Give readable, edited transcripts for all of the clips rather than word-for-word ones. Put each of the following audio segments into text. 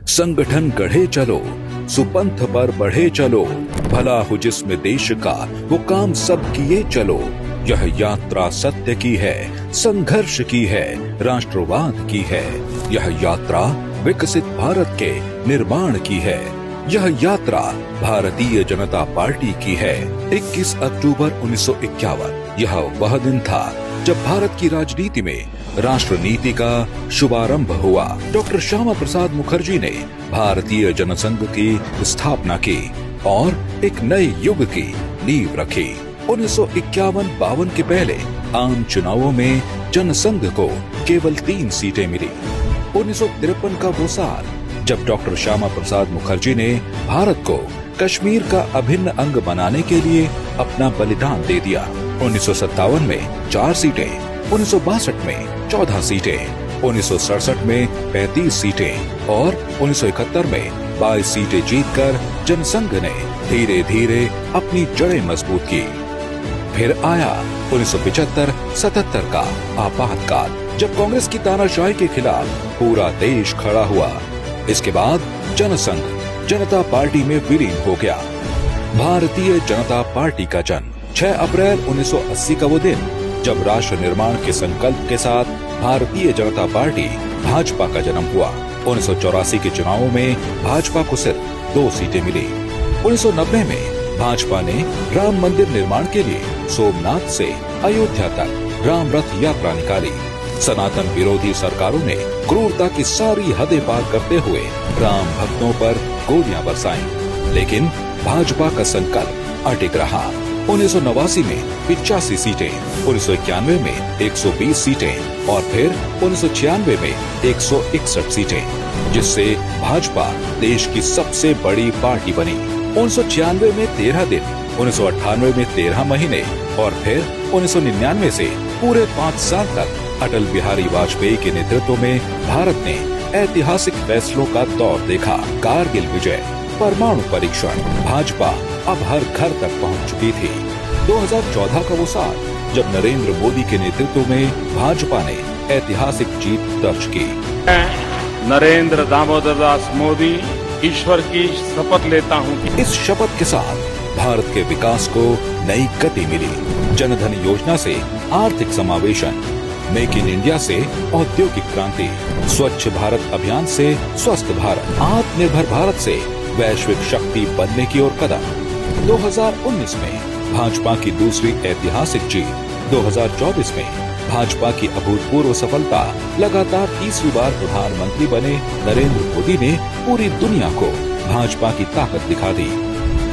संगठन गढ़े चलो, सुपंथ पर बढ़े चलो, भला हो जिसमें देश का वो काम सब किए चलो। यह यात्रा सत्य की है, संघर्ष की है, राष्ट्रवाद की है। यह यात्रा विकसित भारत के निर्माण की है। यह यात्रा भारतीय जनता पार्टी की है। 21 अक्टूबर 1951 यह वह दिन था जब भारत की राजनीति में राष्ट्र नीति का शुभारंभ हुआ। डॉक्टर श्यामा प्रसाद मुखर्जी ने भारतीय जनसंघ की स्थापना की और एक नए युग की नींव रखी। 1951-52 के पहले आम चुनावों में जनसंघ को केवल 3 सीटें मिली। 1953 का वो साल जब डॉक्टर श्यामा प्रसाद मुखर्जी ने भारत को कश्मीर का अभिन्न अंग बनाने के लिए अपना बलिदान दे दिया। 1957 में 4 सीटें, 1962 में 14 सीटें, 1967 में 35 सीटें और 1971 में 22 सीटें जीतकर जनसंघ ने धीरे धीरे अपनी जड़ें मजबूत की। फिर आया 1975-77 का आपातकाल, जब कांग्रेस की तानाशाही के खिलाफ पूरा देश खड़ा हुआ। इसके बाद जनसंघ जनता पार्टी में विलीन हो गया। भारतीय जनता पार्टी का जन्म 6 अप्रैल 1980 का वो दिन जब राष्ट्र निर्माण के संकल्प के साथ भारतीय जनता पार्टी भाजपा का जन्म हुआ। 1984 के चुनावों में भाजपा को सिर्फ 2 सीटें मिली। 1990 में भाजपा ने राम मंदिर निर्माण के लिए सोमनाथ से अयोध्या तक राम रथ यात्रा निकाली। सनातन विरोधी सरकारों ने क्रूरता की सारी हदें पार करते हुए राम भक्तों पर गोलियां बरसाईं, लेकिन भाजपा का संकल्प अटक रहा। 1989 में 85 सीटें, 1991 में 120 सीटें और फिर 1996 में 161 सीटें, जिससे भाजपा देश की सबसे बड़ी पार्टी बनी। 1996 में 13 दिन, 1998 में 13 महीने और फिर 1999 से पूरे 5 साल तक अटल बिहारी वाजपेयी के नेतृत्व में भारत ने ऐतिहासिक फैसलों का दौर देखा। कारगिल विजय, परमाणु परीक्षण, भाजपा अब हर घर तक पहुंच चुकी थी। 2014 का वो साल जब नरेंद्र मोदी के नेतृत्व में भाजपा ने ऐतिहासिक जीत दर्ज की। नरेंद्र दामोदर दास मोदी ईश्वर की शपथ लेता हूँ। इस शपथ के साथ भारत के विकास को नई गति मिली। जनधन योजना से आर्थिक समावेशन, मेक इन इंडिया से औद्योगिक क्रांति, स्वच्छ भारत अभियान से स्वस्थ भारत, आत्मनिर्भर भारत से वैश्विक शक्ति बनने की ओर कदम। 2019 में भाजपा की दूसरी ऐतिहासिक जीत। 2024 में भाजपा की अभूतपूर्व सफलता। लगातार तीसरी बार प्रधानमंत्री बने नरेंद्र मोदी ने पूरी दुनिया को भाजपा की ताकत दिखा दी।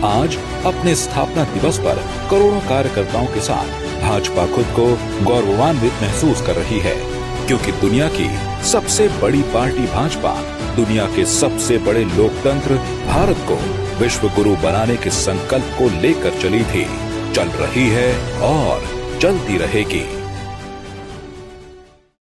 आज अपने स्थापना दिवस पर करोड़ों कार्यकर्ताओं के साथ भाजपा खुद को गौरवान्वित महसूस कर रही है, क्योंकि दुनिया की सबसे बड़ी पार्टी भाजपा दुनिया के सबसे बड़े लोकतंत्र भारत को विश्व गुरु बनाने के संकल्प को लेकर चली थी, चल रही है और चलती रहेगी।